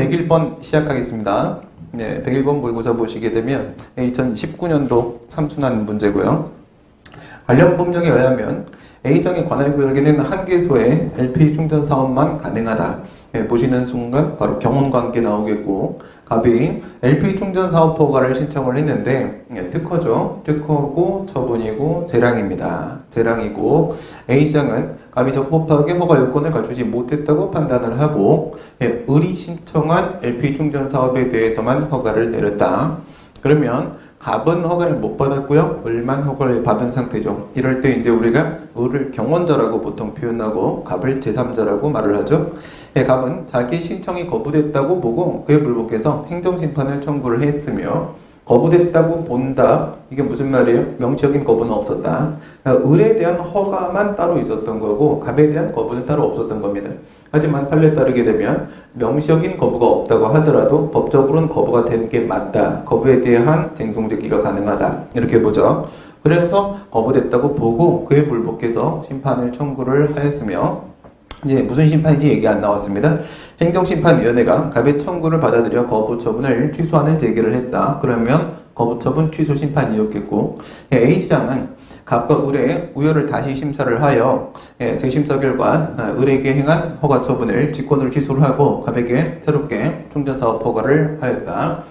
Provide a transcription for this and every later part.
101번 시작하겠습니다. 네, 101번 모의고사 보시게 되면 2019년도 삼순환 문제고요. 관련 법령에 의하면 A정의 관할 구역에는 한 개소의 LP 충전 사업만 가능하다. 보시는 순간 바로 경원관계 나오겠고, 갑이 LP 충전 사업 허가를 신청을 했는데 특허죠. 특허고 처분이고 재량입니다. 재량이고 A정은 갑이 적법하게 허가 요건을 갖추지 못했다고 판단을 하고 을이 신청한 LP 충전 사업에 대해서만 허가를 내렸다. 그러면 갑은 허가를 못 받았고요. 을만 허가를 받은 상태죠. 이럴 때 이제 우리가 을을 경원자라고 보통 표현하고 갑을 제3자라고 말을 하죠. 갑은 자기 신청이 거부됐다고 보고 그에 불복해서 행정심판을 청구를 했으며 거부됐다고 본다. 이게 무슨 말이에요? 명시적인 거부는 없었다. 을에 대한 허가만 따로 있었던 거고 갑에 대한 거부는 따로 없었던 겁니다. 하지만 판례에 따르게 되면 명시적인 거부가 없다고 하더라도 법적으로는 거부가 된 게 맞다. 거부에 대한 쟁송제기가 가능하다. 이렇게 보죠. 그래서 거부됐다고 보고 그에 불복해서 심판을 청구를 하였으며 이제 무슨 심판인지 얘기 안 나왔습니다. 행정심판위원회가 갑의 청구를 받아들여 거부처분을 취소하는 제기를 했다. 그러면 거부처분 취소 심판이었겠고 A시장은 갑과 을의 우열을 다시 심사를 하여 재심사 결과 을에게 행한 허가 처분을 직권으로 취소를 하고 갑에게 새롭게 충전사업 허가를 하였다.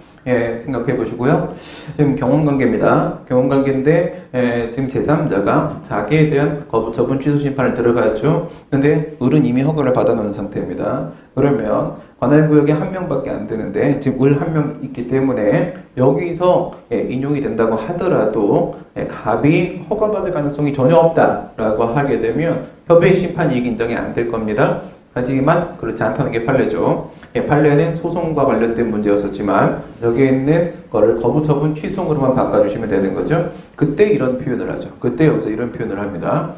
생각해 보시고요. 지금 경원관계입니다. 경원관계인데 지금 제3자가 자기에 대한 거부처분 취소 심판을 들어갔죠. 근데 을은 이미 허가를 받아놓은 상태입니다. 그러면 관할구역에 한 명밖에 안 되는데 지금 을 한 명 있기 때문에 여기서 인용이 된다고 하더라도 갑이 허가받을 가능성이 전혀 없다라고 하게 되면 협의 심판 이익 인정이 안 될 겁니다. 하지만 그렇지 않다는 게 판례죠. 판례는 소송과 관련된 문제였었지만 여기에 있는 거를 거부처분 취소으로만 바꿔주시면 되는 거죠. 그때 이런 표현을 하죠. 그때 여기서 이런 표현을 합니다.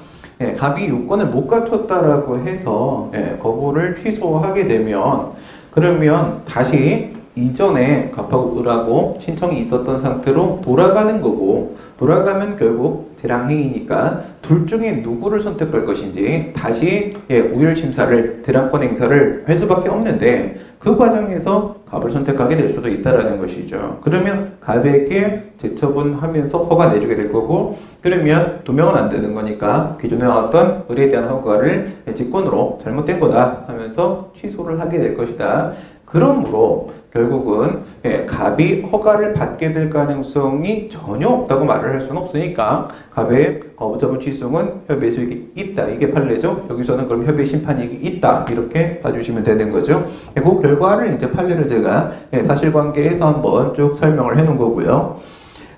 갑이 요건을 못 갖췄다라고 해서 거부를 취소하게 되면 그러면 다시 이전에 갑하고 을하고 신청이 있었던 상태로 돌아가는 거고 돌아가면 결국 재량행위니까 둘 중에 누구를 선택할 것인지 다시 우열심사를 재량권 행사를 할 수밖에 없는데 그 과정에서 갑을 선택하게 될 수도 있다라는 것이죠. 그러면 갑에게 재처분하면서 허가 내주게 될 거고 그러면 두 명은 안 되는 거니까 기존에 나왔던 을에 대한 허가를 직권으로 잘못된 거다 하면서 취소를 하게 될 것이다. 그러므로 결국은 갑이 허가를 받게 될 가능성이 전혀 없다고 말을 할 수는 없으니까 갑의 거부처분 취소는 협의 수익이 있다. 이게 판례죠. 여기서는 그럼 협의 심판이익이 있다. 이렇게 봐주시면 되는 거죠. 그 결과를 이제 판례를 제가 사실관계에서 한번 쭉 설명을 해 놓은 거고요.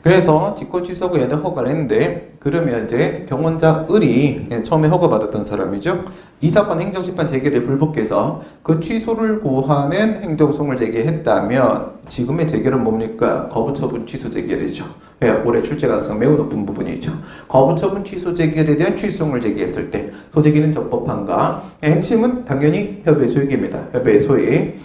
그래서 직권 취소가 얘는 허가를 했는데 그러면 이제 경원자 을이 처음에 허가받았던 사람이죠. 이 사건 행정심판 재개를 불복해서 그 취소를 고하는 행정소송을 제기했다면 지금의 재결은 뭡니까? 거부처분 취소 재결이죠. 올해 출제 가능성 매우 높은 부분이죠. 거부처분 취소 재결에 대한 취소를 제기했을 때 소재기는 적법한가? 핵심은 당연히 협의 수익입니다. 협의 수익.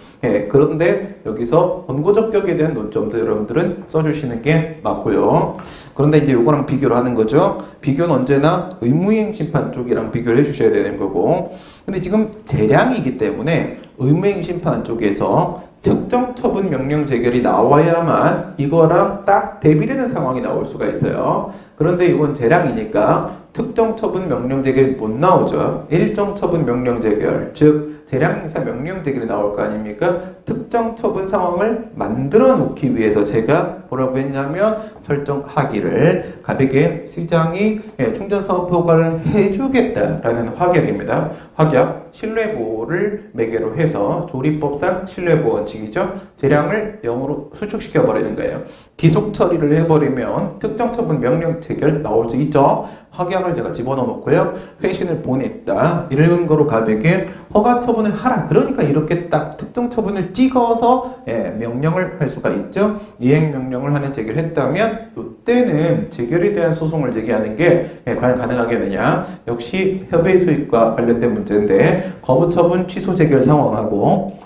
그런데 여기서 원고적격에 대한 논점도 여러분들은 써주시는 게 맞고요. 그런데 이제 요거랑 비교를 하는 거죠. 비교는 언제나 의무이행 심판 쪽이랑 비교를 해주셔야 되는 거고 근데 지금 재량이기 때문에 의무이행 심판 쪽에서 특정 처분 명령 재결이 나와야만 이거랑 딱 대비되는 상황이 나올 수가 있어요. 그런데 이건 재량이니까 특정 처분 명령 재결이 못 나오죠. 일정 처분 명령 재결, 즉 재량 행사 명령 재결이 나올 거 아닙니까? 특정 처분 상황을 만들어 놓기 위해서 제가 뭐라고 했냐면 설정하기를 갑에게 시장이 충전 사업 허가를 해주겠다라는 확약입니다. 확약, 신뢰보호를 매개로 해서 조리법상 신뢰보호 원칙이죠. 재량을 0으로 수축시켜 버리는 거예요. 기속 처리를 해버리면 특정 처분 명령 재결 나올 수 있죠. 확약을 제가 집어넣어 놓고요. 회신을 보냈다. 이런 거로 갑에게 허가 처분을 하라. 그러니까 이렇게 딱 특정 처분을 찍어서 명령을 할 수가 있죠. 이행 명령을 하는 재결을 했다면 이때는 재결에 대한 소송을 제기하는 게 과연 가능하겠느냐. 역시 협의 수익과 관련된 문제인데 거부 처분 취소 재결 상황하고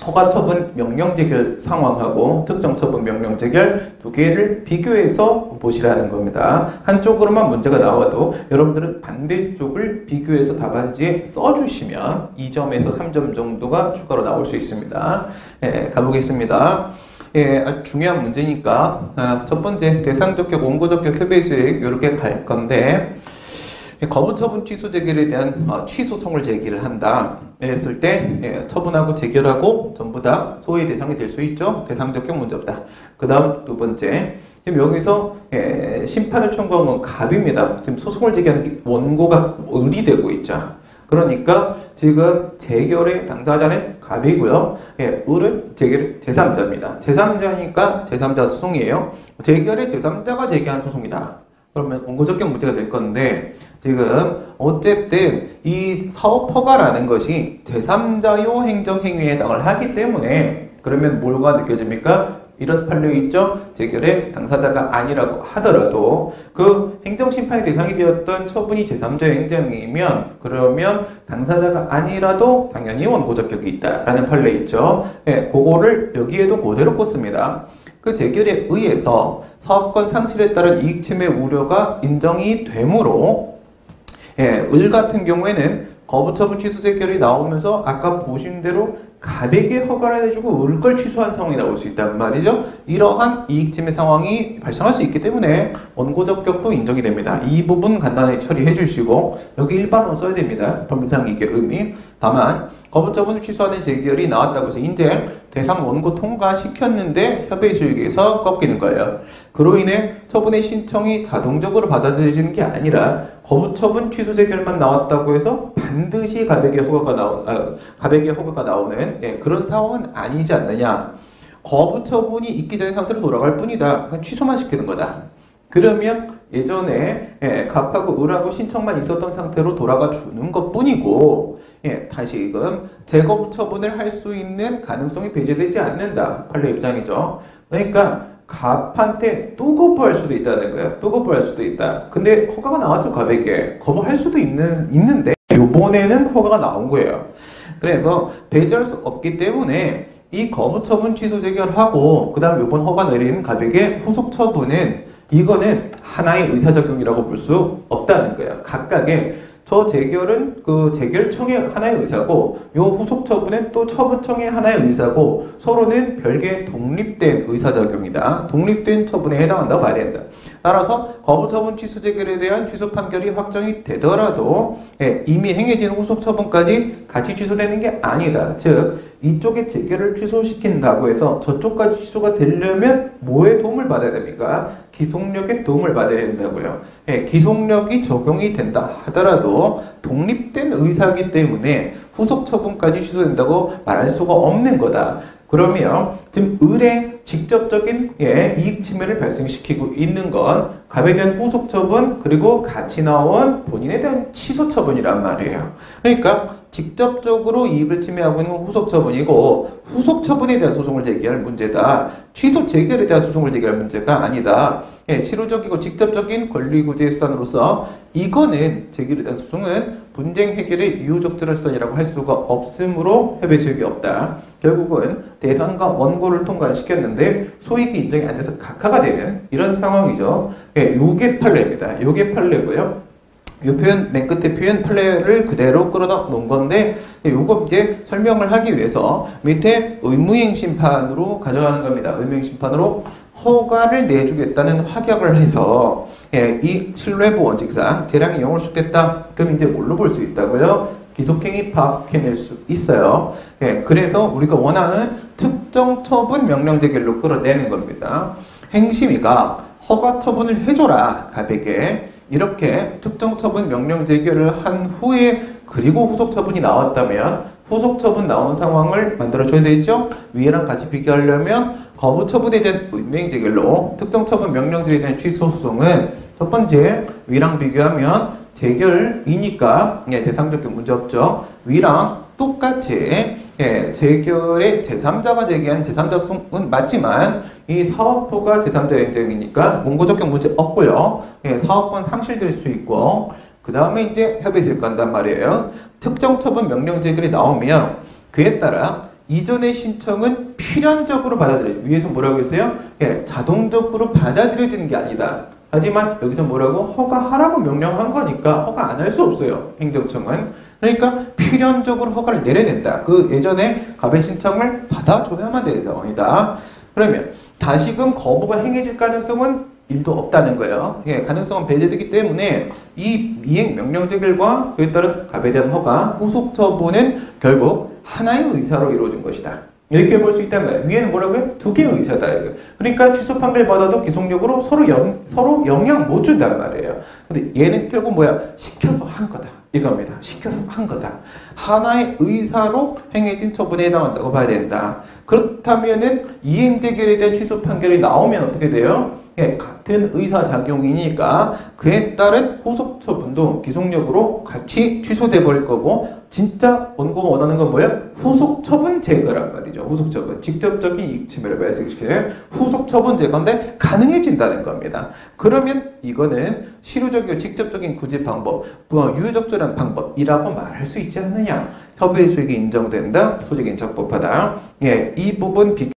허가처분 명령재결 상황하고 특정처분 명령재결 두 개를 비교해서 보시라는 겁니다. 한쪽으로만 문제가 나와도 여러분들은 반대쪽을 비교해서 답안지에 써주시면 2점에서 3점 정도가 추가로 나올 수 있습니다. 가보겠습니다. 아주 중요한 문제니까 첫 번째 대상적격, 원고적격, 협의수익 이렇게 갈 건데 거부처분 취소 재결에 대한 취소송을 제기를 한다 했을 때 처분하고 재결하고 전부 다 소의 대상이 될 수 있죠. 대상적격 문제 없다. 그 다음 두 번째, 지금 여기서 심판을 청구한 건 갑입니다. 지금 소송을 제기하는 게 원고가 을이 되고 있죠. 그러니까 지금 재결의 당사자는 갑이고요. 을은 재결의 제3자입니다. 제3자니까 제3자 소송이에요. 재결의 제3자가 제기한 소송이다. 그러면 원고적격 문제가 될 건데 지금 어쨌든 이 사업허가라는 것이 제3자요 행정행위에 해당을 하기 때문에 그러면 뭐가 느껴집니까? 이런 판례 있죠? 재결의 당사자가 아니라고 하더라도 그 행정심판의 대상이 되었던 처분이 제3자의 행정행위면 그러면 당사자가 아니라도 당연히 원고적격이 있다라는 판례 있죠? 그거를 여기에도 그대로 꽂습니다. 그 재결에 의해서 사업권 상실에 따른 이익침해 우려가 인정이 되므로 을 같은 경우에는 거부처분 취소 재결이 나오면서 아까 보신 대로 갑에게 허가를 해주고 을 걸 취소한 상황이 나올 수 있단 말이죠. 이러한 이익침해 상황이 발생할 수 있기 때문에 원고적격도 인정이 됩니다. 이 부분 간단히 처리해 주시고 여기 일반어로 써야 됩니다. 법률상 이게 의미. 다만 거부처분을 취소하는 재결이 나왔다고 해서 이제 대상 원고 통과시켰는데 협의수익에서 꺾이는 거예요. 그로 인해 처분의 신청이 자동적으로 받아들여지는 게 아니라 거부처분 취소 재결만 나왔다고 해서 반드시 갑에게 허가가 나오는 그런 상황은 아니지 않느냐. 거부처분이 있기 전에 상태로 돌아갈 뿐이다. 그냥 취소만 시키는 거다. 그러면 예전에 갑하고 을하고 신청만 있었던 상태로 돌아가 주는 것 뿐이고 다시금 재거부 처분을 할 수 있는 가능성이 배제되지 않는다. 판례 입장이죠. 그러니까 갑한테 또 거부할 수도 있다는 거예요. 또 거부할 수도 있다. 근데 허가가 나왔죠. 갑에게. 거부할 수도 있는데 이번에는 허가가 나온 거예요. 그래서 배제할 수 없기 때문에 이 거부처분 취소 재결하고 그 다음 이번 허가 내린 갑에게 후속 처분은 이거는 하나의 의사작용이라고 볼 수 없다는 거예요. 각각의 저 재결은 그 재결청의 하나의 의사고 요 후속 처분은 또 처분청의 하나의 의사고 서로는 별개의 독립된 의사작용이다. 독립된 처분에 해당한다고 봐야 된다. 따라서 거부처분 취소 재결에 대한 취소 판결이 확정이 되더라도 이미 행해진 후속 처분까지 같이 취소되는 게 아니다. 즉 이쪽의 재결을 취소시킨다고 해서 저쪽까지 취소가 되려면 뭐에 도움을 받아야 됩니까? 기속력의 도움을 받아야 된다고요. 기속력이 적용이 된다 하더라도 독립된 의사이기 때문에 후속 처분까지 취소된다고 말할 수가 없는 거다. 그러면 지금 을의 직접적인 이익 침해를 발생시키고 있는 건 갑에 대한 후속 처분 그리고 같이 나온 본인에 대한 취소 처분이란 말이에요. 그러니까 직접적으로 이익을 침해하고 있는 건 후속 처분이고 후속 처분에 대한 소송을 제기할 문제다. 취소 재결에 대한 소송을 제기할 문제가 아니다. 실효적이고 직접적인 권리구제 수단으로서 이거는 제기에 대한 소송은 분쟁 해결의 유효적 절차이라고 할 수가 없으므로 협의수익이 없다. 결국은 대상과 원고를 통과를 시켰는데 소익이 인정이 안 돼서 각하가 되는 이런 상황이죠. 요게 판례입니다. 요게 판례고요. 이 표현, 맨 끝에 표현 판례를 그대로 끌어다 놓은 건데, 요거 이제 설명을 하기 위해서 밑에 의무행 심판으로 가져가는 겁니다. 의무행 심판으로 허가를 내주겠다는 확약을 해서, 이 신뢰부 원칙상 재량이 영월숙됐다. 그럼 이제 뭘로 볼 수 있다고요? 기속행위 파악해낼 수 있어요. 그래서 우리가 원하는 특정 처분 명령 재결로 끌어내는 겁니다. 행심이가 허가 처분을 해줘라, 갑에게. 이렇게 특정 처분 명령 재결을 한 후에 그리고 후속 처분이 나왔다면 후속 처분 나온 상황을 만들어줘야 되죠. 위에랑 같이 비교하려면 거부 처분에 대한 의무행 재결로 특정 처분 명령들에 대한 취소 소송은 첫 번째 위랑 비교하면 재결이니까 대상적격 문제 없죠. 위랑 똑같이 재결의 제3자가 제기한 제3자 소송은 맞지만 이 사업소가 제3자 행정이니까 원고적격 문제 없고요. 사업권 상실될 수 있고 그 다음에 이제 협의실 간단 말이에요. 특정 처분 명령 재결이 나오면 그에 따라 이전의 신청은 필연적으로 위에서 뭐라고 했어요? 예, 자동적으로 받아들여지는 게 아니다. 하지만 여기서 뭐라고? 허가하라고 명령한 거니까 허가 안 할 수 없어요. 행정청은. 그러니까 필연적으로 허가를 내려야 된다. 그 예전에 갑의 신청을 받아줘야만 되는 상황이다. 그러면 다시금 거부가 행해질 가능성은 1도 없다는 거예요. 예, 가능성은 배제되기 때문에 이 이행 명령제결과 그에 따른 갑에 대한 허가, 후속 처분은 결국 하나의 의사로 이루어진 것이다. 이렇게 볼 수 있단 말이에요. 위에는 뭐라고요? 2개의 의사다. 그러니까 취소 판결 받아도 기속력으로 서로 영향 못 준단 말이에요. 근데 얘는 결국 뭐야? 시켜서 한 거다. 이겁니다. 시켜서 한 거다. 하나의 의사로 행해진 처분에 해당한다고 봐야 된다. 그렇다면은 이행재결에 대한 취소 판결이 나오면 어떻게 돼요? 예, 같은 의사작용이니까 그에 따른 후속 처분도 기속력으로 같이 취소돼 버릴 거고, 진짜 원고가 원하는 건 뭐예요? 후속 처분 제거란 말이죠. 후속 처분. 직접적인 이익 침해를 발생시키는 후속 처분 제거인데 가능해진다는 겁니다. 그러면 이거는 실효적이고 직접적인 구제 방법, 유효적절한 방법이라고 말할 수 있지 않느냐. 협의의 수익이 인정된다. 소득인적법하다. 예, 이 부분 비교